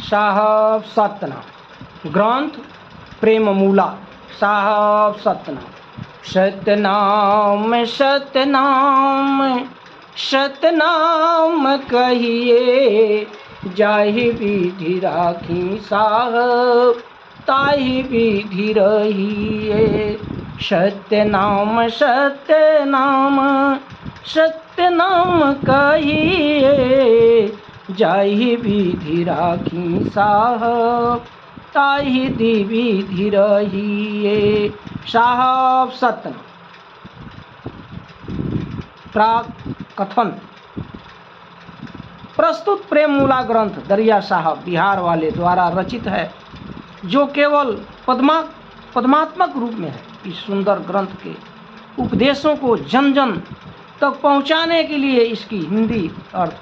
साहब सतनाम ग्रंथ प्रेम मूला। साहब सतनाम सतनाम सतनाम सतनाम कहिए, जाहि विधि राखी साहब ताहि विधि रहिए। सत्यनाम सत्यनाम सत्यनाम कहिए, जाहि विधि राखी साहब ताहि विधि रहिए। साहब सतनाम। प्राक कथन। प्रस्तुत प्रेम मूला ग्रंथ दरिया साहब बिहार वाले द्वारा रचित है, जो केवल पद्मात्मक रूप में है। इस सुंदर ग्रंथ के उपदेशों को जन जन तक पहुंचाने के लिए इसकी हिंदी अर्थ,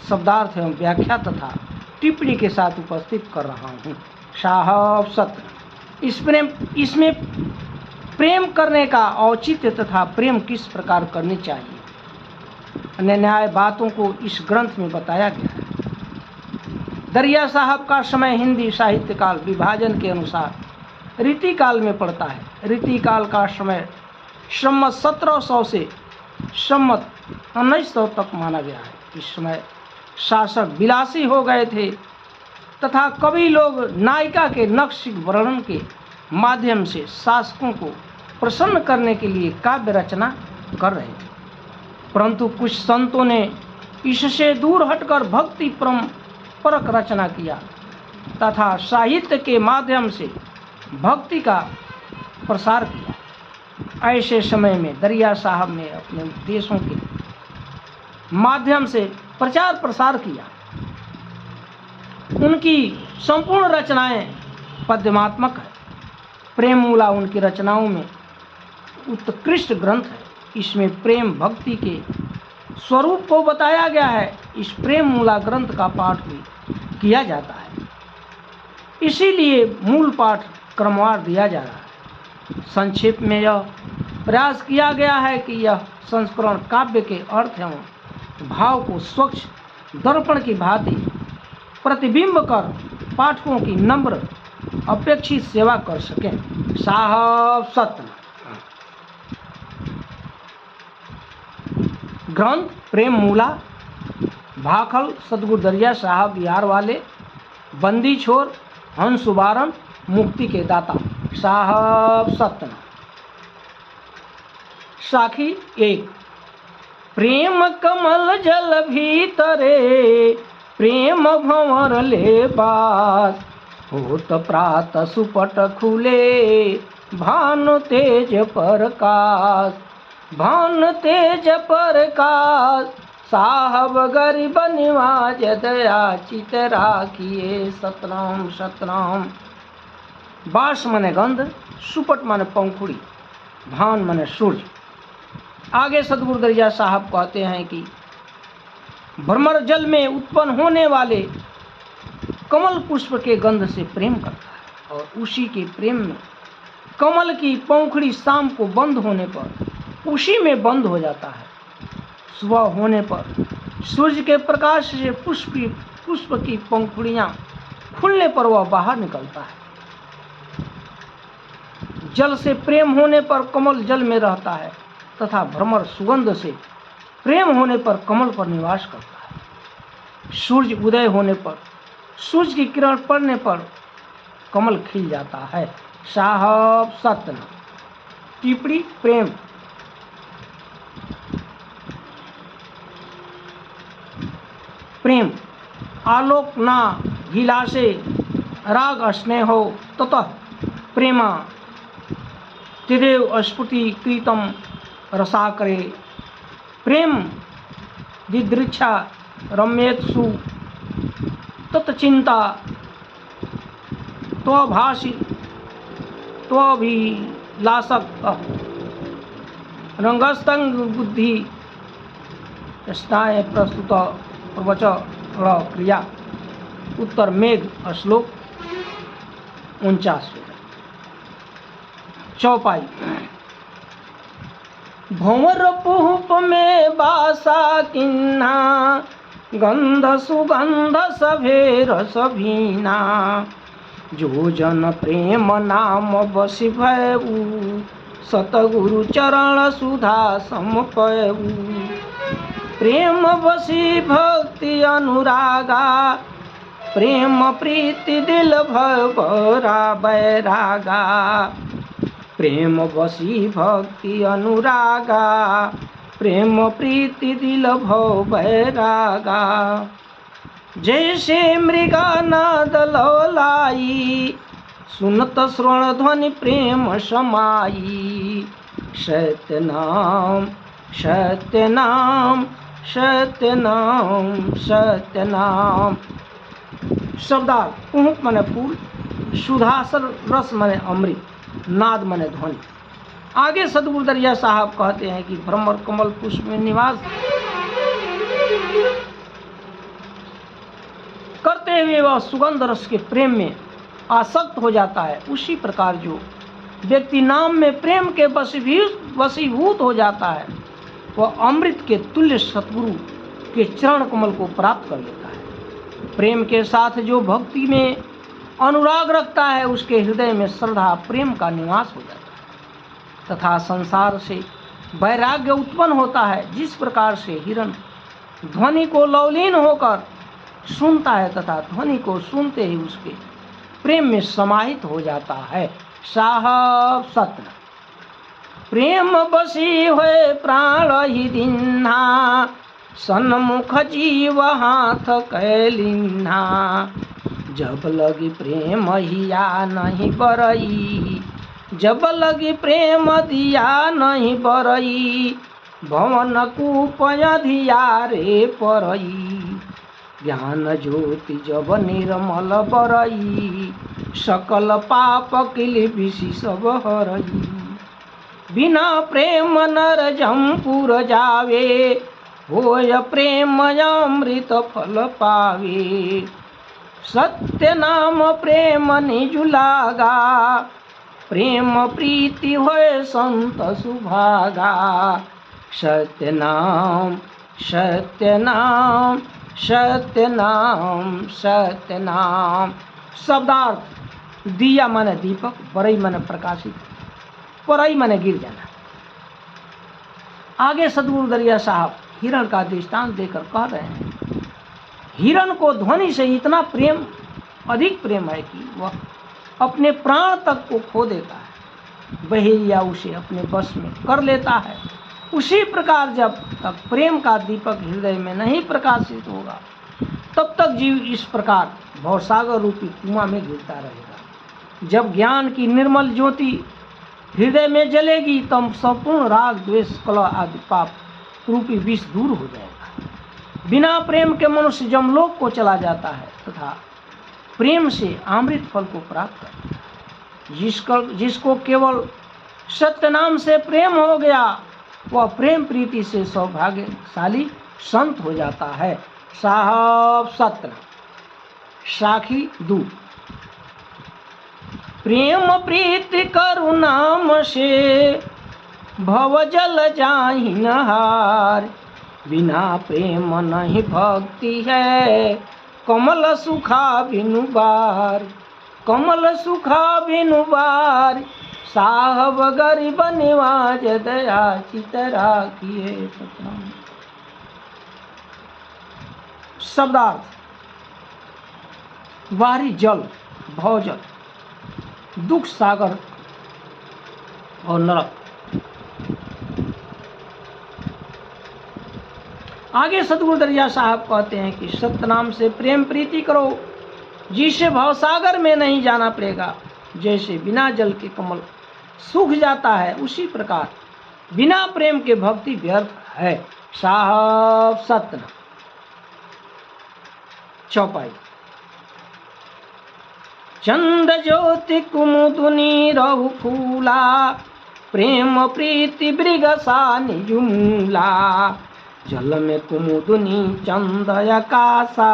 शब्दार्थ एवं व्याख्या तथा टिप्पणी के साथ उपस्थित कर रहा हूँ। साहब सत्य। इसमें प्रेम करने का औचित्य तथा प्रेम किस प्रकार करनी चाहिए, अन्य न्याय बातों को इस ग्रंथ में बताया गया है। दरिया साहब का समय हिंदी साहित्य काल विभाजन के अनुसार रीति काल में पड़ता है। रीति काल का समय सम्मत 1700 से सम्मत 1900 तक माना गया है। इस समय शासक विलासी हो गए थे तथा कवि लोग नायिका के नक्श वर्णन के माध्यम से शासकों को प्रसन्न करने के लिए काव्य रचना कर रहे थे, परंतु कुछ संतों ने इससे दूर हटकर भक्ति परक रचना किया तथा साहित्य के माध्यम से भक्ति का प्रसार किया। ऐसे समय में दरिया साहब ने अपने उपदेशों के माध्यम से प्रचार प्रसार किया। उनकी संपूर्ण रचनाएं पद्यमात्मक है। प्रेम मूला उनकी रचनाओं में उत्कृष्ट ग्रंथ है। इसमें प्रेम भक्ति के स्वरूप को बताया गया है। इस प्रेम मूला ग्रंथ का पाठ भी किया जाता है, इसीलिए मूल पाठ क्रमवार दिया जा रहा है। संक्षेप में यह प्रयास किया गया है कि यह संस्करण काव्य के अर्थ एवं भाव को स्वच्छ दर्पण की भांति प्रतिबिंब कर पाठकों की नम्र अपेक्षित सेवा कर सकें। साहब सत्य। ग्रंथ प्रेम मूला। भाखल सदगुरु दरिया साहब बिहार वाले, बंदी छोर हंस उबारन मुक्ति के दाता। साहब सत्य। साखी 1। प्रेम कमल जल भीतरे, प्रेम भंवर ले पास। होत प्रात सुपट खुले, भानु तेज प्रकाश। भानु तेज प्रकाश, साहब गरीब निवाज दया चित राखिए। सतनाम सतनाम। बास मने गंध, सुपट मने पंखुड़ी, भान मने सूर्य। आगे सदगुरु दरिया साहब कहते हैं कि भ्रमर जल में उत्पन्न होने वाले कमल पुष्प के गंध से प्रेम करता है, और उसी के प्रेम में कमल की पंखुड़ी शाम को बंद होने पर उसी में बंद हो जाता है। सुबह होने पर सूर्य के प्रकाश से पुष्प की पंखुड़ियां खुलने पर वह बाहर निकलता है। जल से प्रेम होने पर कमल जल में रहता है तथा भ्रमर सुगंध से प्रेम होने पर कमल पर निवास करता है। सूर्य उदय होने पर, सूर्य की किरण पड़ने पर कमल खिल जाता है। साहब सत्य। टिप्पणी प्रेम। प्रेम आलोक ना भिलासे, राग स्नेहो ततः प्रेमा। तिदेव स्फुटीकृतं रसाकरे, प्रेम दिदृक्षा रम्येत्सु तत्चिंता। त्वभाषि त्वभिलाषक रंगस्तंग बुद्धि स्नाय प्रस्तुत प्रवचन क्रिया। उत्तर मेघ श्लोक 49। चौपाई। भंवर पुष्प में बासा किन्ना, गंध सुगंध सभे रस भीना। जो जन प्रेम नाम बसी भयऊ, सतगुरु चरण सुधा सम पयऊ। प्रेम बसी भक्ति अनुरागा, प्रेम प्रीति दिल भरा बैरागा। प्रेम बसी भक्ति अनुरागा, प्रेम प्रीति दिल भव बैरागा। जैसे मृगा नाद लौलाई, सुनत श्रवण ध्वनि प्रेम समाई। सत्य नाम सत्य नाम सत्य नाम सत्य नाम। शब्दार्थ। कुहुक मने फूल, सुधासर रस मने अमृत, नाद मने ध्वनि। आगे सदगुरु दरिया साहब कहते हैं कि भ्रमर कमल पुष्प में निवास करते हुए वह सुगंध रस के प्रेम में आसक्त हो जाता है। उसी प्रकार जो व्यक्ति नाम में प्रेम के वशीभूत हो जाता है, वह अमृत के तुल्य सतगुरु के चरण कमल को प्राप्त कर लेता है। प्रेम के साथ जो भक्ति में अनुराग रखता है, उसके हृदय में श्रद्धा प्रेम का निवास हो जाता है तथा संसार से वैराग्य उत्पन्न होता है। जिस प्रकार से हिरण ध्वनि को लवलीन होकर सुनता है तथा ध्वनि को सुनते ही उसके प्रेम में समाहित हो जाता है। साहब सत्य। प्रेम बसी हुए प्राण ही दिन्हा, सन्मुख जीव हाथ कैलिन्हा। जब लगी प्रेम हिया नहीं बरई, जब लगी प्रेम दिया नहीं बरई। भवन कूपय धियारे परई, ज्ञान ज्योति जब निर्मल बरई। सकल पाप किल विषि सब हरई। बिना प्रेम नर जमपुर जावे, होय प्रेम अमृत फल पावे। सत्य नाम प्रेम निज लागा, प्रेम प्रीति होय संत सुभागा। सत्य नाम सत्य नाम सत्य नाम सत्य नाम। शब्दार्थ। दिया माने दीपक, बरई माने प्रकाशित, परई माने गिर जाना। आगे सदगुरु दरिया साहब हिरण का दृष्टांत देकर कह रहे हैं, हिरण को ध्वनि से इतना प्रेम, अधिक प्रेम है कि वह अपने प्राण तक को खो देता है। बहेलिया उसे अपने बस में कर लेता है। उसी प्रकार जब तक प्रेम का दीपक हृदय में नहीं प्रकाशित होगा, तब तक जीव इस प्रकार भवसागर रूपी कुआं में गिरता रहेगा। जब ज्ञान की निर्मल ज्योति हृदय में जलेगी, तब संपूर्ण राग द्वेष कलह आदि पाप रूपी विष दूर हो जाएगा। बिना प्रेम के मनुष्य जमलोक को चला जाता है तथा प्रेम से अमृत फल को प्राप्त करता है। जिसको केवल सत्य नाम से प्रेम हो गया, वह प्रेम प्रीति से सौभाग्यशाली संत हो जाता है। साहब सत्य। साखी दू। प्रेम प्रीति करुणाम से भव जल जाहि नहार। बिना प्रेम नहीं भक्ति है, कमल सुखा बिनु बार। कमल सुखा बिनु बार, साहब गरीब निवाज दया चित राखिए सतनाम। शब्दार्थ। बाहरी जल, भवजल, दुख सागर और नरक। आगे सतगुरु दरिया साहब कहते हैं कि सत्य नाम से प्रेम प्रीति करो, जिससे भवसागर में नहीं जाना पड़ेगा। जैसे बिना जल के कमल सूख जाता है, उसी प्रकार बिना प्रेम के भक्ति व्यर्थ है। साहब सत्य। चौपाई। चंद ज्योति कुमुदुनी रहु फूला, प्रेम प्रीति मृगसा निजुमूला। जल में कुमुदुनी चंद आकाशा,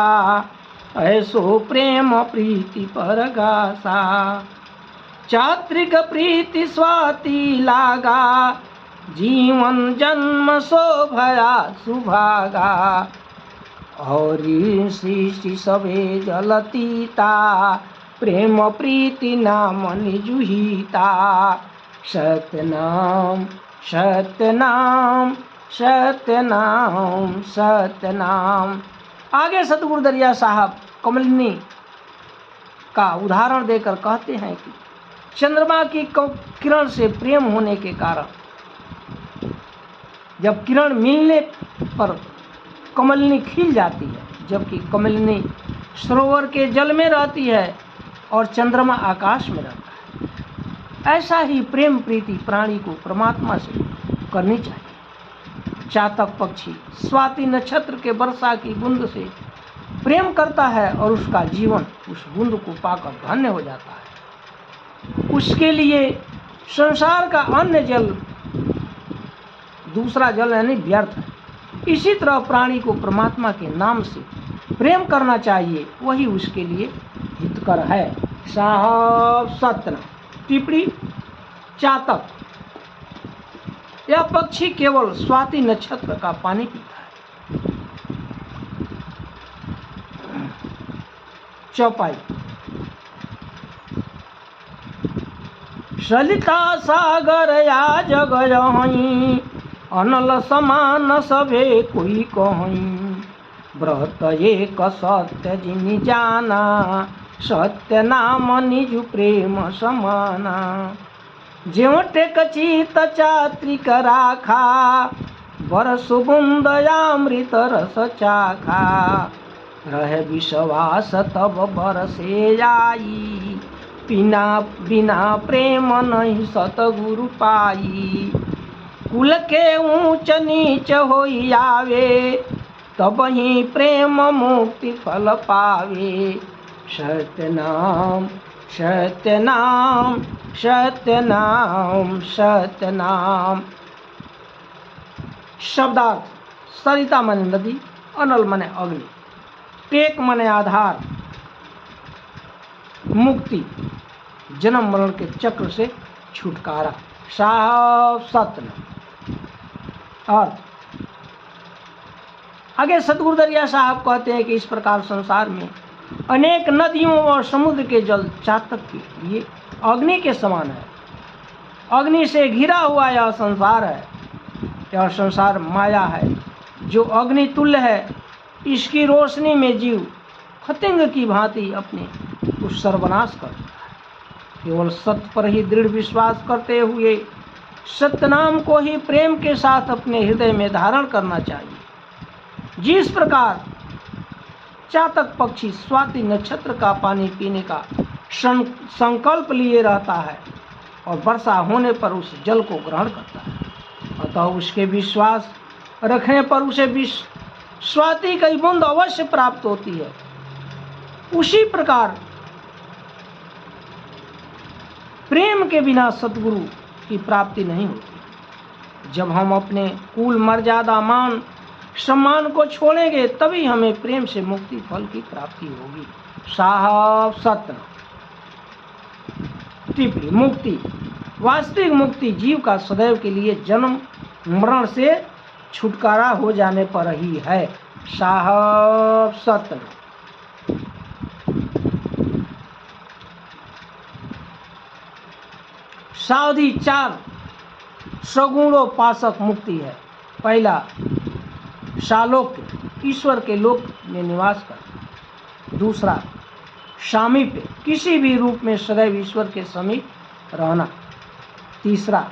ऐसो प्रेम प्रीति परगासा। चात्रिक प्रीति स्वाति लागा, जीवन जन्म शोभया सुभागा। और सृष्टि सबे जलतीता, प्रेम प्रीति नाम निजुहिता। सतनाम सतनाम सतनाम सतनाम। आगे सतगुरु दरिया साहब कमलिनी का उदाहरण देकर कहते हैं कि चंद्रमा की किरण से प्रेम होने के कारण जब किरण मिलने पर कमलिनी खिल जाती है, जबकि कमलिनी सरोवर के जल में रहती है और चंद्रमा आकाश में रहता है। ऐसा ही प्रेम प्रीति प्राणी को परमात्मा से करनी चाहिए। चातक पक्षी स्वाति नक्षत्र के वर्षा की बूंद से प्रेम करता है और उसका जीवन उस बूंद को पाकर धन्य हो जाता है। उसके लिए संसार का अन्य जल, दूसरा जल यानी व्यर्थ है। इसी तरह प्राणी को परमात्मा के नाम से प्रेम करना चाहिए, वही उसके लिए हितकर है। साहब सतना। टिप्पणी। चातक यह पक्षी केवल स्वाति नक्षत्र का पानी पीता है। चौपाई। सलिता सागर या जग जहीं, अनल समान सभे कोई कहीं। व्रत एक सत्य जिनि जाना, सत्य नाम निजु प्रेम समाना। ज्यों टेक चित चात्रिक राखा, बरस बूंद अमृत रस चाखा। रहे विश्वास तब बरसे आई, बिना बिना प्रेम नहीं सतगुरु पाई। कुल के ऊंच नीच होई आवे, तब ही प्रेम मुक्ति फल पावे। सत्यनाम सत्यनाम सत्यनाम सत्यनाम। शब्दार्थ। सरिता मने नदी, अनल मने अग्नि, टेक मने आधार, मुक्ति जन्म मरण के चक्र से छुटकारा। साहब सत्य। और आगे सतगुरु दरिया साहब कहते हैं कि इस प्रकार संसार में अनेक नदियों और समुद्र के जल चातक के लिए अग्नि के समान है। अग्नि से घिरा हुआ यह संसार है। यह संसार माया है जो अग्नि तुल्य है। इसकी रोशनी में जीव खतिंग की भांति अपने उस सर्वनाश करता है। केवल सत्य पर ही दृढ़ विश्वास करते हुए सत्य नाम को ही प्रेम के साथ अपने हृदय में धारण करना चाहिए। जिस प्रकार चातक पक्षी स्वाति नक्षत्र का पानी पीने का संकल्प लिए रहता है और वर्षा होने पर उस जल को ग्रहण करता है, अतः उसके विश्वास रखने पर उसे स्वाति की बूंद अवश्य प्राप्त होती है। उसी प्रकार प्रेम के बिना सद्गुरु की प्राप्ति नहीं होती। जब हम अपने कुल मर्यादा मान सम्मान को छोड़ेंगे तभी हमें प्रेम से मुक्ति फल की प्राप्ति होगी। साहब सत्य। टिप्पणी। मुक्ति। वास्तविक मुक्ति जीव का सदैव के लिए जन्म मरण से छुटकारा हो जाने पर ही है। साहब सत्य। सावधि 4 सगुणोपासक मुक्ति है। पहला सालोक्य, ईश्वर के लोक में निवास कर। दूसरा सामीप्य, किसी भी रूप में सदैव ईश्वर के समीप रहना। तीसरा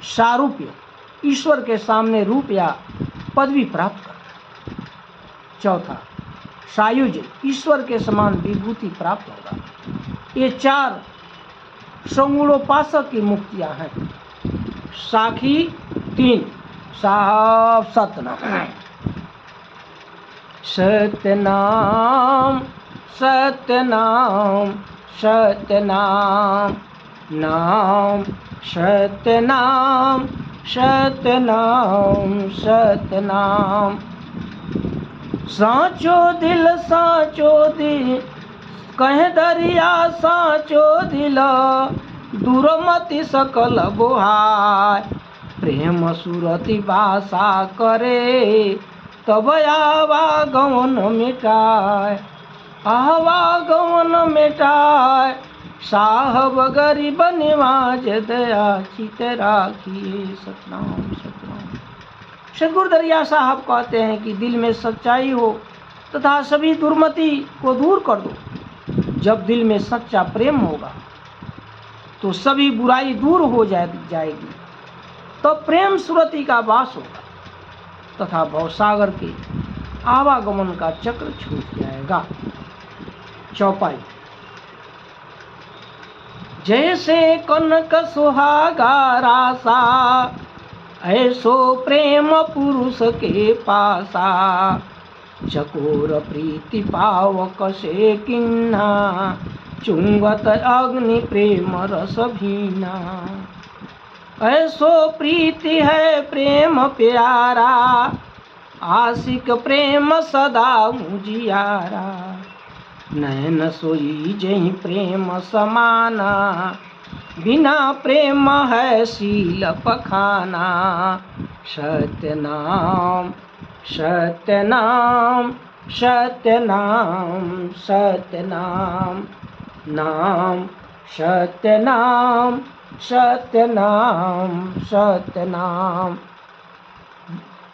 सारूप्य, ईश्वर के सामने रूप या पदवी प्राप्त करना। चौथा सायुज्य, ईश्वर के समान विभूति प्राप्त होगा। ये 4 सगुणोपासक की मुक्तियां हैं। साखी 3। साहब सतनाम। सतनाम सतनाम सतनाम नाम सतनाम सतनाम सतनाम। साचो दिल कहे दरिया साचो दिल दुरमति सकल बोहाय। प्रेम सुरति भाषा करे तब आवागमन मिटाय। आवागमन मिटाय साहब गरीब निवाज दया चित राखिए सतनाम सतनाम। सदगुरु दरिया साहब कहते हैं कि दिल में सच्चाई हो तथा सभी दुर्मति को दूर कर दो। जब दिल में सच्चा प्रेम होगा तो सभी बुराई दूर हो जाएगी। तो प्रेम सुरति का वास होगा तथा भवसागर के आवागमन का चक्र छूट जाएगा। चौपाई। जैसे कनक सुहागा रासा ऐसो प्रेम पुरुष के पासा। चकोर प्रीति पावक से किन्ना चुंगत अग्नि प्रेम रस भीना। ऐसो प्रीति है प्रेम प्यारा आशिक प्रेम सदा मुजियारा। नैन सोई जही प्रेम समाना बिना प्रेम है शील पखाना। सत्य नाम सत्य नाम सत्य नाम सत्य नाम नाम सत्य नाम सत्य नाम सत्य नाम।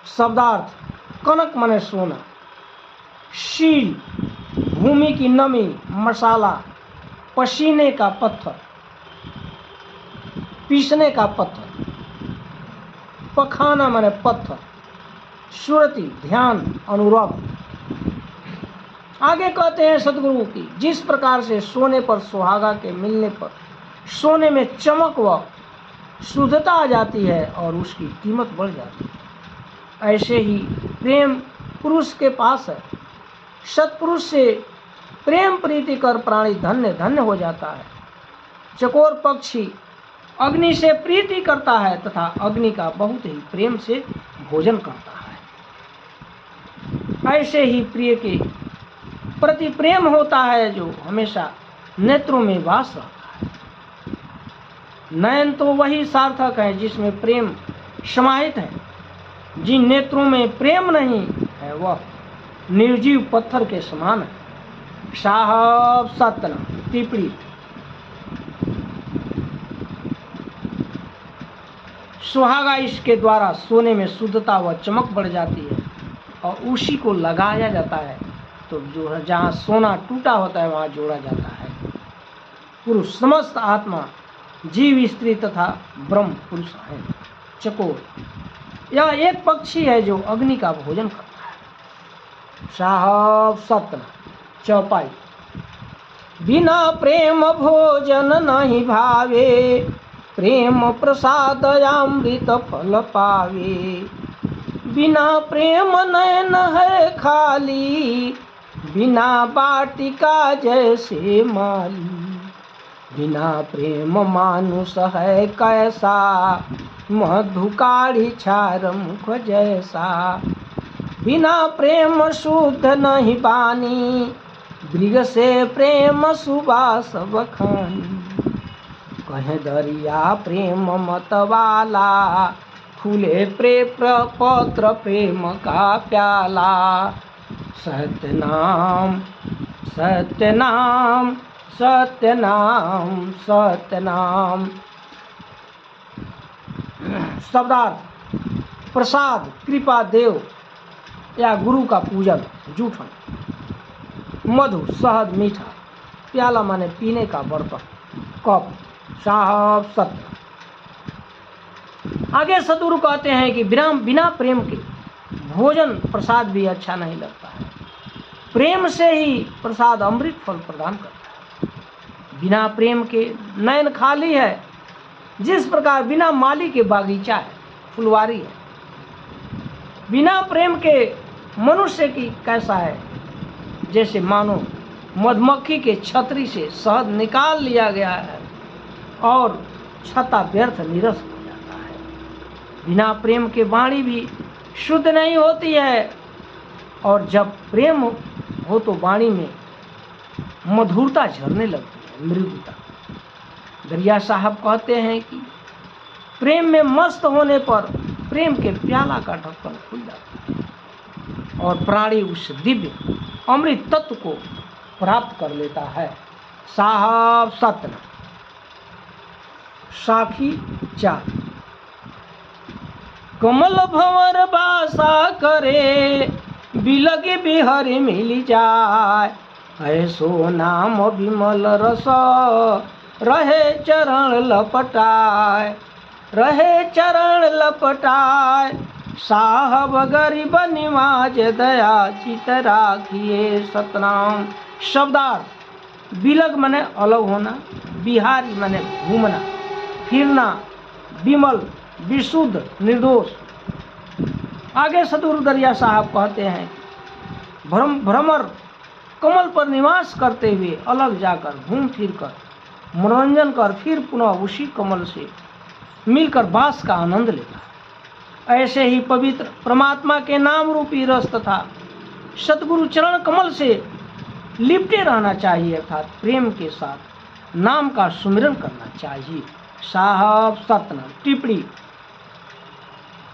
शब्दार्थ। कनक माने सोना, शील भूमि की नमी, मसाला पसीने का पत्थर, पीसने का पत्थर, पखाना माने पत्थर, सुरति ध्यान अनुरक्त। आगे कहते हैं सदगुरु की जिस प्रकार से सोने पर सुहागा के मिलने पर सोने में चमक व शुद्धता आ जाती है और उसकी कीमत बढ़ जाती है, ऐसे ही प्रेम पुरुष के पास है। सत्पुरुष से प्रेम प्रीति कर प्राणी धन्य धन्य हो जाता है। चकोर पक्षी अग्नि से प्रीति करता है तथा अग्नि का बहुत ही प्रेम से भोजन करता है। ऐसे ही प्रिय के प्रति प्रेम होता है जो हमेशा नेत्रों में वास रहता है। नयन तो वही सार्थक है जिसमें प्रेम समाहित है। जिन नेत्रों में प्रेम नहीं है वह निर्जीव पत्थर के समान है। साहब सतना टिप्पणी। सुहागा इसके द्वारा सोने में शुद्धता व चमक बढ़ जाती है और उसी को लगाया जाता है तो जो है जहाँ सोना टूटा होता है वहाँ जोड़ा जाता है। पुरुष समस्त आत्मा जीव स्त्री तथा ब्रह्म पुरुष है। चकोर यह एक पक्षी है जो अग्नि का भोजन करता है। साहब सतना। चौपाई। बिना प्रेम भोजन नहीं भावे प्रेम प्रसाद अमृत फल पावे। बिना प्रेम नयन है खाली बिना बाटिका जैसे माली। बिना प्रेम मानुष है कैसा मधुकाढ़ी छार मुख जैसा। बिना प्रेम शुद्ध नहीं बानी मृग से प्रेम सुबास बखानी। कहे दरिया प्रेम मत वाला फूले पत्र प्रेम का प्याला। सत्य नाम सत्य नाम सत्य नाम सत्य नाम। शब्दार्थ। प्रसाद कृपा देव या गुरु का पूजन जूठन। मधु शहद मीठा। प्याला माने पीने का बर्तन कप। साहब सत्य। आगे सदगुरु कहते हैं कि बिना प्रेम के भोजन प्रसाद भी अच्छा नहीं लगता है। प्रेम से ही प्रसाद अमृत फल प्रदान करता है। बिना प्रेम के नयन खाली है जिस प्रकार बिना माली के बागीचा है फुलवारी है। बिना प्रेम के मनुष्य की कैसा है जैसे मानो मधुमक्खी के छतरी से शहद निकाल लिया गया है और छत्ता व्यर्थ निरस हो जाता है। बिना प्रेम के वाणी भी शुद्ध नहीं होती है और जब प्रेम हो तो वाणी में मधुरता झरने लगती है, मृदुता। दरिया साहब कहते हैं कि प्रेम में मस्त होने पर प्रेम के प्याला का ढक्कन खुल जाता है और प्राणी उस दिव्य अमृत तत्व को प्राप्त कर लेता है। साहब सतना साखी 4। कमल भंवर बासा करे, बिलगे बिहरी मिली जाए, ऐसो नाम विमल रस, रहे चरण लपटाए, रहे चरण लपटाए। साहब गरीब निवाज दया चित राखिए सतनाम। शब्दार्थ: बिलग माने अलग होना, बिहारी माने घूमना फिरना, विमल विशुद्ध निर्दोष। आगे सदगुरु दरिया साहब कहते हैं भ्रमर कमल पर निवास करते हुए अलग जाकर घूम फिर कर मनोरंजन कर फिर पुनः उसी कमल से मिलकर वास का आनंद लेता है। ऐसे ही पवित्र परमात्मा के नाम रूपी रस तथा सतगुरु चरण कमल से लिपटे रहना चाहिए, अर्थात प्रेम के साथ नाम का सुमिरन करना चाहिए। साहब सतना टिप्पणी।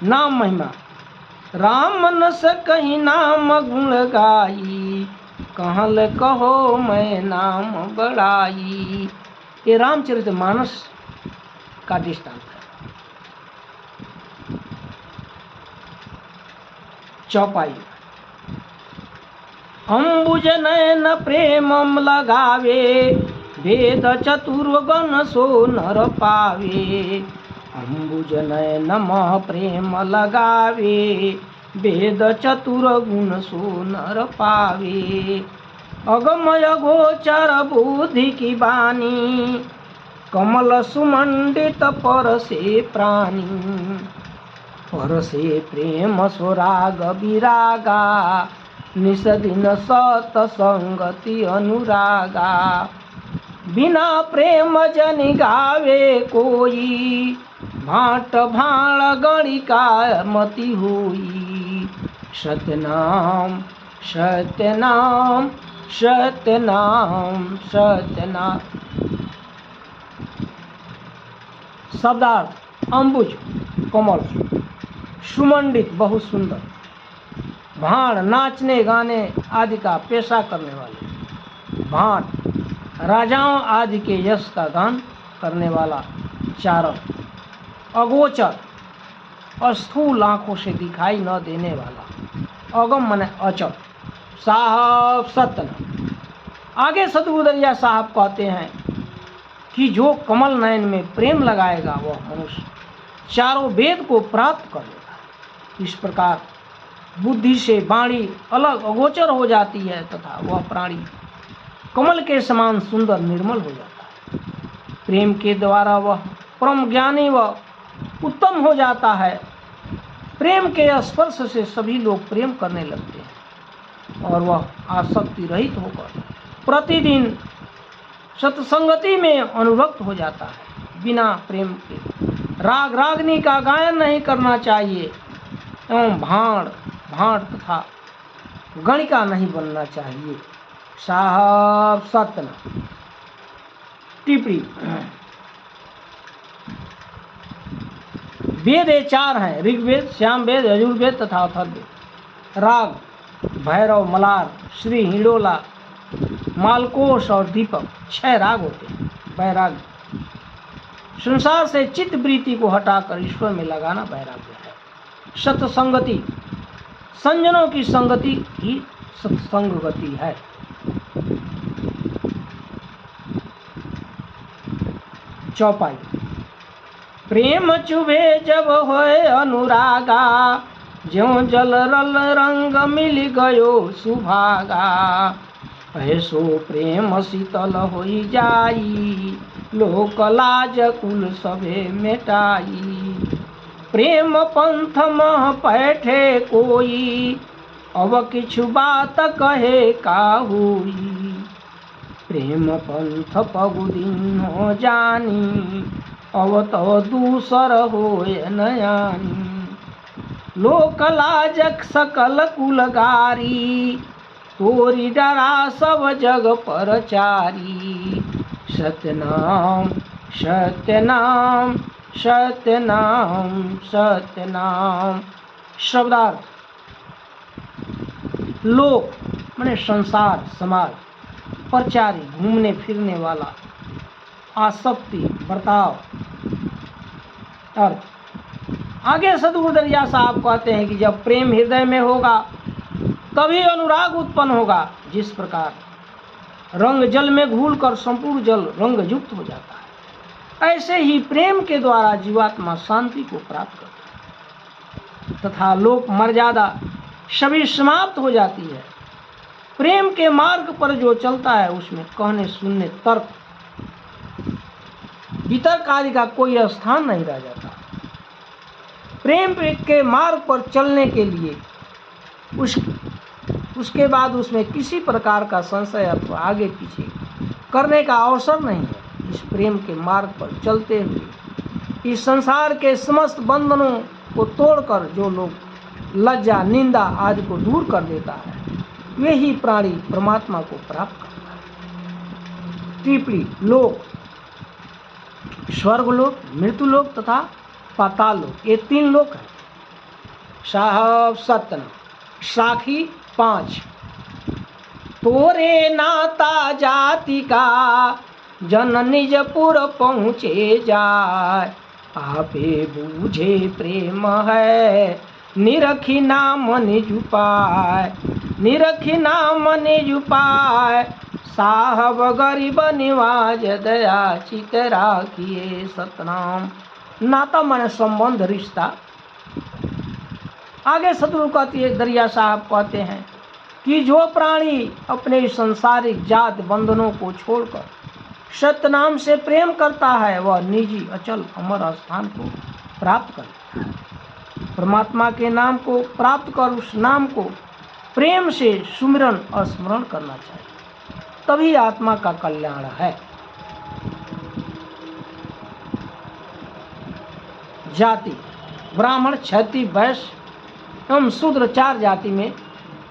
नाम महिमा: राम मन से कहीं नाम गुण गाई, कहल कहो मैं नाम बड़ाई। ये रामचरितमानस का दृष्टांत है। चौपाई: अंबुज नयन प्रेमम लगावे, वेद चतुर्गण सो नर पावे। अंबुज नयन मह प्रेम लगावे, वेद चतुर्गुण सो नर पावे। अगमय गोचर बुद्धि की बानी, कमल सुमंडित परसे प्राणी। परसे प्रेम सुराग विरागा, निस दिन सत संगति अनुरागा। बिना प्रेम जन गावे कोई, भाट भाण गणिका मति हुई। सत्यनाम सत्यनाम सत्यनाम सत्यनाम। शब्दार्थ: अंबुज कमल, सुमंडित बहुत सुंदर, भाण नाचने गाने आदि का पेशा करने वाले, भाट राजाओं आदि के यश का गान करने वाला चारण। अगोचर स्थूल आंखों से दिखाई न देने वाला, अगम माने अचल। साहब सतना। आगे सतगुरु दरिया साहब कहते हैं कि जो कमल नयन में प्रेम लगाएगा वह मनुष्य चारों वेद को प्राप्त कर लेगा। इस प्रकार बुद्धि से वाणी अलग अगोचर हो जाती है तथा वह प्राणी कमल के समान सुंदर निर्मल हो जाता है। प्रेम के द्वारा वह परम ज्ञानी व उत्तम हो जाता है। प्रेम के स्पर्श से सभी लोग प्रेम करने लगते हैं और वह आसक्ति रहित होकर प्रतिदिन सत्संगति में अनुरक्त हो जाता है। बिना प्रेम के राग रागनी का गायन नहीं करना चाहिए एवं भाण भाट तथा गणिका नहीं बनना चाहिए। साहब सतना टिप्पणी। वेद ये 4 हैं: ऋग्वेद, सामवेद, यजुर्वेद तथा अथर्ववेद। राग: भैरव, मलार, श्री, हिडोला, मालकोश और दीपक 6 राग होते हैं। वैराग्य: संसार से चित्त वृत्ति को हटाकर ईश्वर में लगाना वैराग्य है। सत्संगति: संजनों की संगति ही सत्संग गति है। चौपाई: प्रेम चुभे जब होए अनुरागा, ज्यों जल रल रंग मिल गयो सुभागा। ऐसो प्रेम शीतल होई जाई, लोक लाज कुल सभे मेटाई। प्रेम पंथ मह पैठे कोई, अब किछु बात कहे का हुई। प्रेम पंथ पगुदीन हो जानी, अब तो दूसर होए नयानी। लोक लाजक सकल कुलगारी, तोरी डरा सब जग पर चारी। सतनाम सत्यनाम सत्यनाम सत्यनाम। शब्दार्थ, लोक माने संसार समाज, परचारी घूमने फिरने वाला, आसक्ति बर्ताव। अर्थ, आगे सदगुरु दरिया साहब कहते हैं कि जब प्रेम हृदय में होगा तभी अनुराग उत्पन्न होगा। जिस प्रकार रंग जल में घुलकर संपूर्ण जल रंग युक्त हो जाता है, ऐसे ही प्रेम के द्वारा जीवात्मा शांति को प्राप्त करता है तथा लोक मर्यादा सभी समाप्त हो जाती है। प्रेम के मार्ग पर जो चलता है उसमें कहने सुनने तर्क वितर्क आदि का कोई स्थान नहीं रह जाता। प्रेम के मार्ग पर चलने के लिए उसके बाद उसमें किसी प्रकार का संशय अथवा आगे पीछे करने का अवसर नहीं है। इस प्रेम के मार्ग पर चलते हुए इस संसार के समस्त बंधनों को तोड़कर जो लोग लज्जा निंदा आदि को दूर कर देता है, वे ही प्राणी परमात्मा को प्राप्त करता है। टिप्पणी, लोक, स्वर्गलोक, मृत्युलोक तथा पाताल लोक, ये 3 लोक हैं। साहब सतना साखी 5। तोरे नाता जाति का जन निजपुर पहुँचे जाय, आपे बूझे प्रेम है निरखी नाम निज उपाय। निरखी नाम निज उपाय, साहब गरीब निवाज दया चित राखिए। सतनाम। नाता माने संबंध, रिश्ता। आगे सतगुरु कहती है, दरिया साहब कहते हैं कि जो प्राणी अपने सांसारिक जात बंधनों को छोड़कर सतनाम से प्रेम करता है वह निजी अचल अमर स्थान को प्राप्त करता है। परमात्मा के नाम को प्राप्त कर उस नाम को प्रेम से सुमिरन और स्मरण करना चाहिए, तभी आत्मा का कल्याण है। जाति, ब्राह्मण, क्षत्रिय, वैश्य एवं शूद्र 4 जाति में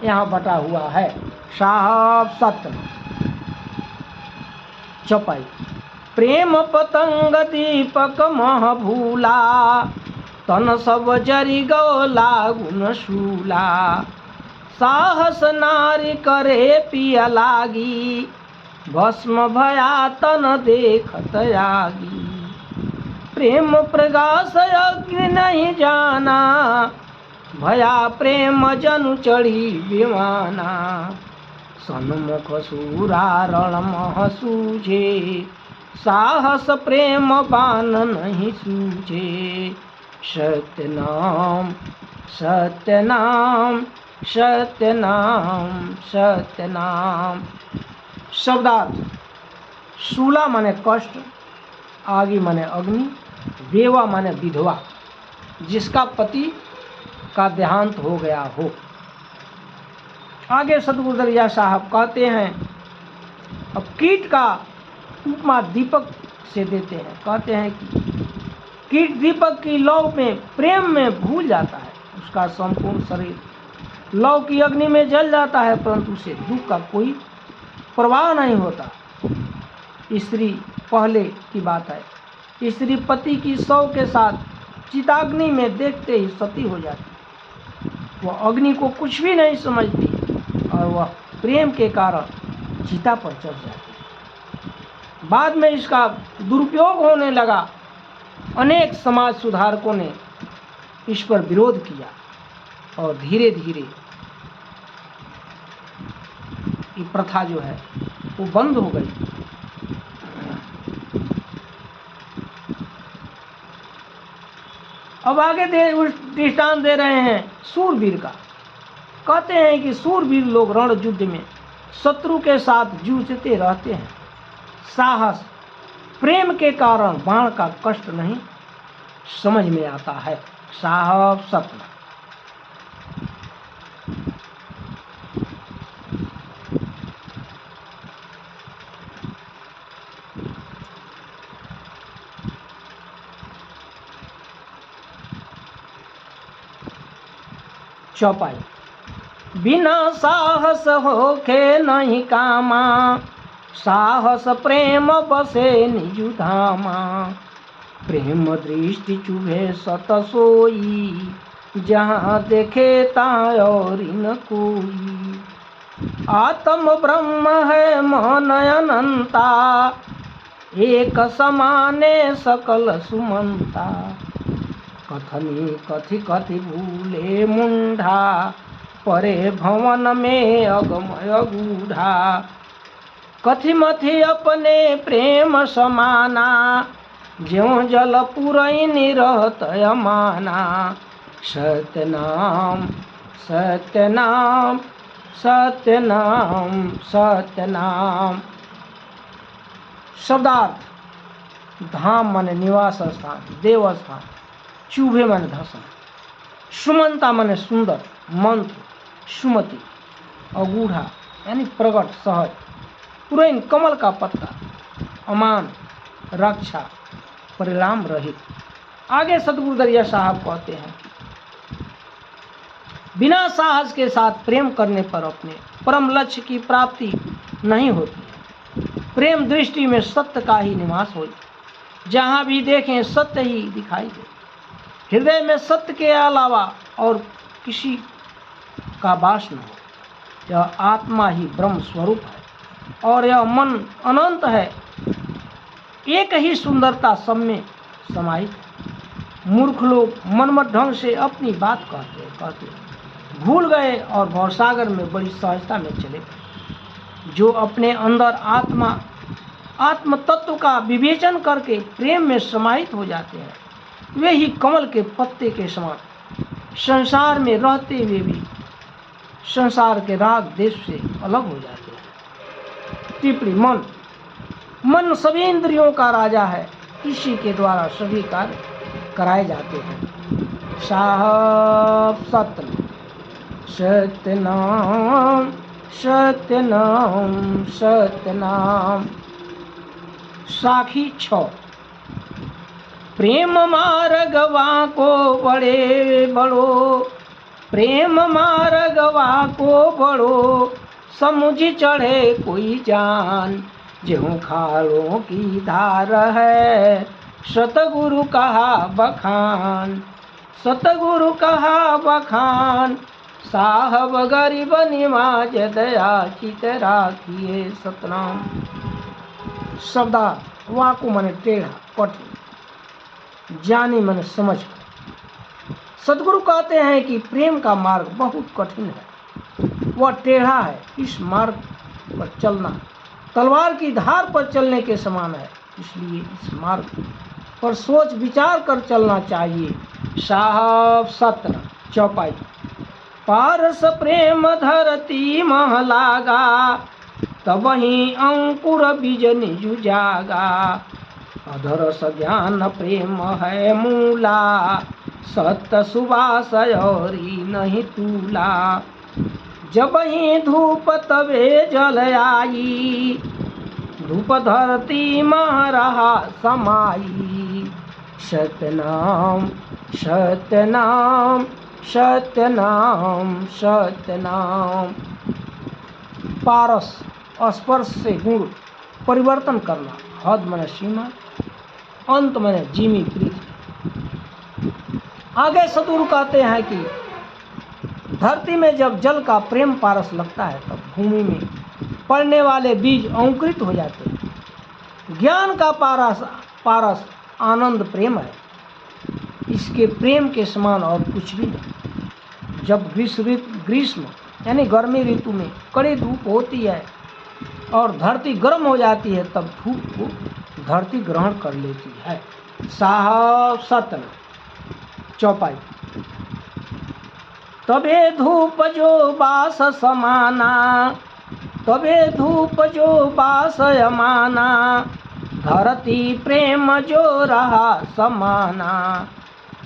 यहाँ बटा हुआ है। साहब सत्य चौपाई। प्रेम पतंग दीपक मह भूला, तन सब जरी गो लागुन शूला। साहस नारी करे पिया लागी, भस्म भया तन देखत आगी। प्रेम प्रगास अग्नि नहीं जाना, भया प्रेम जनु चढ़ी विमाना। सन्मुख सूरा रण मह सूझे, साहस प्रेम बान नहीं सूझे। सत्यनाम सत्यनाम सत्यनाम सत्यनाम। शब्दार्थ, शूला माने कष्ट, आगी माने अग्नि, बेवा माने विधवा जिसका पति का देहांत हो गया हो। आगे सतगुरु दरिया साहब कहते हैं, अब कीट का उपमा दीपक से देते हैं। कहते हैं कि कीट दीपक की लौ में प्रेम में भूल जाता है, उसका संपूर्ण शरीर लौ की अग्नि में जल जाता है, परंतु उसे दुख का कोई प्रवाह नहीं होता। स्त्री, पहले की बात है, स्त्री पति की शव के साथ चिताग्नि में देखते ही सती हो जाती। वह अग्नि को कुछ भी नहीं समझती और वह प्रेम के कारण चिता पर चढ़ जाती। बाद में इसका दुरुपयोग होने लगा। अनेक समाज सुधारकों ने इस पर विरोध किया और धीरे धीरे ये प्रथा जो है वो बंद हो गई। अब आगे दृष्टांत दे रहे हैं सूरवीर का। कहते हैं कि सूरवीर लोग रण युद्ध में शत्रु के साथ जूझते रहते हैं। साहस प्रेम के कारण बाण का कष्ट नहीं समझ में आता है। साहब सपना। चौपाई। बिना साहस होखे नहीं कामा, साहस प्रेम बसे निजु धामा। प्रेम दृष्टि चुभे सत सोई, जहाँ देखे ता और न कोई। आत्म ब्रह्म है मन अनंता, एक समाने सकल सुमंता। कथनी कथि कथि भूले मुंढा, परे भवन में अगमय गूढ़ा। कथि मथि अपने प्रेम समाना, ज्यों जल पुरैनी रहत अमाना। सत्य नाम सत्य नाम सत्य नाम सत्य नाम। शब्दार्थ: धाम माने निवास स्थान, देव स्थान। चुभे माने धसन। सुमंता माने सुंदर, मंत्र, सुमति। अगूढ़ा यानी प्रगट, सहज। पुरैन कमल का पत्ता। अमान रक्षा, परिणाम रहित। आगे सतगुरु दरिया साहब कहते हैं, बिना साहस के साथ प्रेम करने पर अपने परम लक्ष्य की प्राप्ति नहीं होती। प्रेम दृष्टि में सत्य का ही निवास हो, जहाँ भी देखें सत्य ही दिखाई दे। हृदय में सत्य के अलावा और किसी का वास न हो। यह आत्मा ही ब्रह्म स्वरूप है और यह मन अनंत है। एक ही सुंदरता सब में समाहित है। मूर्ख लोग मनमत ढंग से अपनी बात कहते भूल गए और भवसागर में बड़ी सहजता में चले गए। जो अपने अंदर आत्म तत्व का विवेचन करके प्रेम में समाहित हो जाते हैं, वे ही कमल के पत्ते के समान संसार में रहते हुए भी संसार के राग देश से अलग हो जाते हैं। टिप्पणी: मन सभी इंद्रियों का राजा है। इसी के द्वारा सभी कार्य कराए जाते हैं। साहब सत्य सत्य नाम सत्य नाम सत्य नाम। साखी 6। प्रेम मार्गवा को बड़े बड़ो, प्रेम मार्गवा को बड़ो। समुझ चढ़े कोई जान, ज्यों खालों की धार है। सतगुरु कहा बखान, सतगुरु कहा बखान। साहब गरीब निवाज दया चित राखिए सतनाम। शब्दार्थ: वाकु माने टेढ़ा, कठिन। जानी माने समझ। सतगुरु कहते हैं कि प्रेम का मार्ग बहुत कठिन है, वह टेढ़ा है। इस मार्ग पर चलना तलवार की धार पर चलने के समान है। इसलिए इस मार्ग पर सोच विचार कर चलना चाहिए। साहब सत्र चौपाई। पारस प्रेम धरती मह लागा, तब ही अंकुर बीज निजु जागा। अधरस ज्ञान प्रेम है मूला, सत्य सुबास औरी नहीं तूला। जब ही धूप तबे जल आई, धूप धरती मह रहा समाई। सतनाम सतनाम सतनाम सतनाम। पारस स्पर्श से गुण परिवर्तन करना। हद माने सीमा, अंत माने जिमी प्रीति। आगे सतगुरु कहते हैं कि धरती में जब जल का प्रेम पारस लगता है, तब भूमि में पड़ने वाले बीज अंकुरित हो जाते हैं। ज्ञान का पारस आनंद प्रेम है। इसके प्रेम के समान और कुछ भी नहीं। जब ग्रीष्म यानी गर्मी ऋतु में कड़ी धूप होती है और धरती गर्म हो जाती है, तब धूप को धरती ग्रहण कर लेती है। साहब सतन चौपाई। तबे धूप जो बास समाना, तबे धूप जो बास यमाना। धरती प्रेम जो रहा समाना,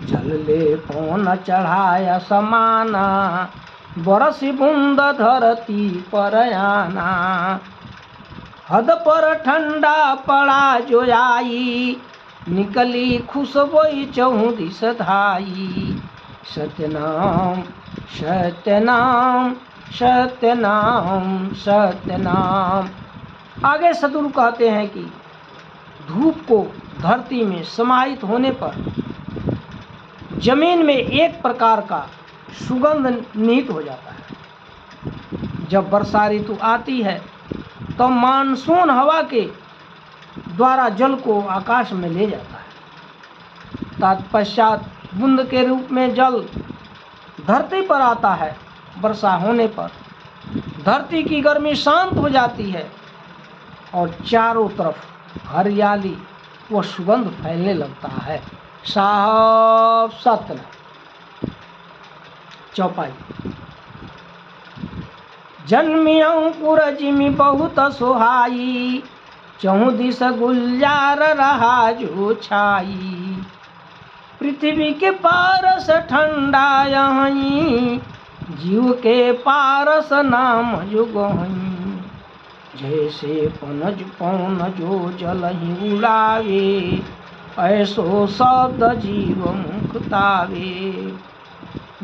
जल ले पौन चढ़ाया समाना। बरसी बूंद धरती पर आना, हद पर ठंडा पड़ा जो आई। निकली खुशबोई चहु दिस धाई। सत्यनाम सत्यनाम सत्य नाम सत्य नाम। आगे सद्गुरु कहते हैं कि धूप को धरती में समाहित होने पर जमीन में एक प्रकार का सुगंध निहित हो जाता है। जब वर्षा ऋतु आती है तो मानसून हवा के द्वारा जल को आकाश में ले जाता है। तत्पश्चात बूंद के रूप में जल धरती पर आता है। वर्षा होने पर धरती की गर्मी शांत हो जाती है और चारों तरफ हरियाली व सुगंध फैलने लगता है। साहब सत्य चौपाई। जन्मी अंकुर जिमि बहुत सोहाई, चहु दिस गुलजार रहा जो छाई। पृथ्वी के पारस ठंडा यहीं, जीव के पारस नाम जुगहीं। जैसे पनज पौन जो जल ही उड़ावे, ऐसो शब्द जीव मुखतावे।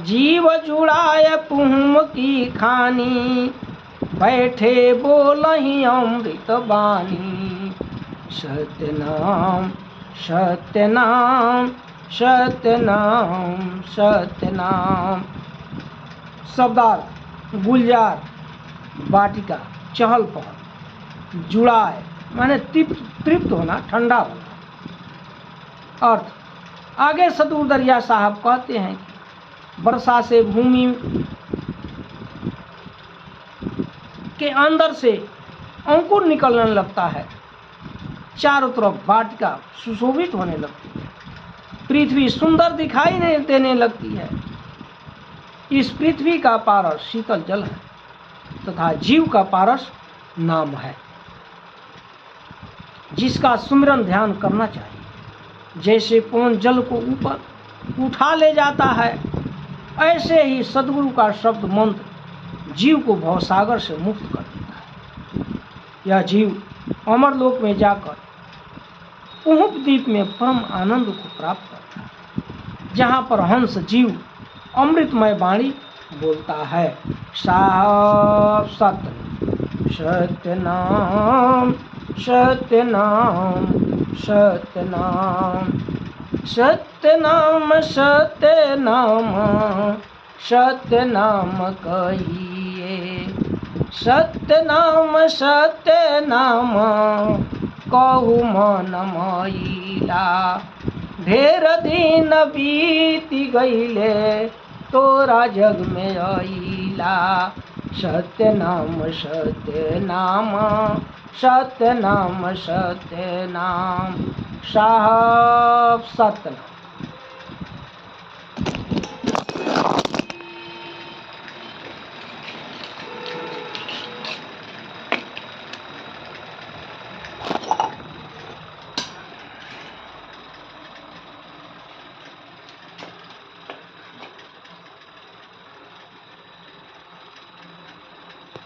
जीव जुड़ाए पुहुम की खानी, बैठे बोलहि अमृत बानी। सत्य नाम सत्य नाम सत्य नाम सत्य नाम। शब्दार्थ गुलजार वाटिका, चहल पहल। जुड़ाए माने तृप्त होना, ठंडा होना। अर्थ आगे सद्गुरु दरिया साहब कहते हैं कि वर्षा से भूमि के अंदर से अंकुर निकलने लगता है, चारों तरफ वाटिका सुशोभित होने लगती है, पृथ्वी सुंदर दिखाई देने लगती है। इस पृथ्वी का पारस शीतल जल है तथा जीव का पारस नाम है, जिसका सुमिरन ध्यान करना चाहिए। जैसे पवन जल को ऊपर उठा ले जाता है, ऐसे ही सद्गुरु का शब्द मंत्र जीव को भवसागर से मुक्त कर देता है। यह जीव अमरलोक में जाकर उहुप द्वीप में परम आनंद को प्राप्त करता है, जहाँ पर हंस जीव अमृतमय वाणी बोलता है। साहब सत्य सत्य नाम सत्य नाम सत्य नाम सत्य नाम सत्य नाम सत्य नाम कहिए। सत्य नाम कहु मन मैला। ढेर दिन बीती गईले तोरा जग में आईला। सत्य नाम सत्य नाम सत्य नाम सत्य नाम। साहब सत्य नाम।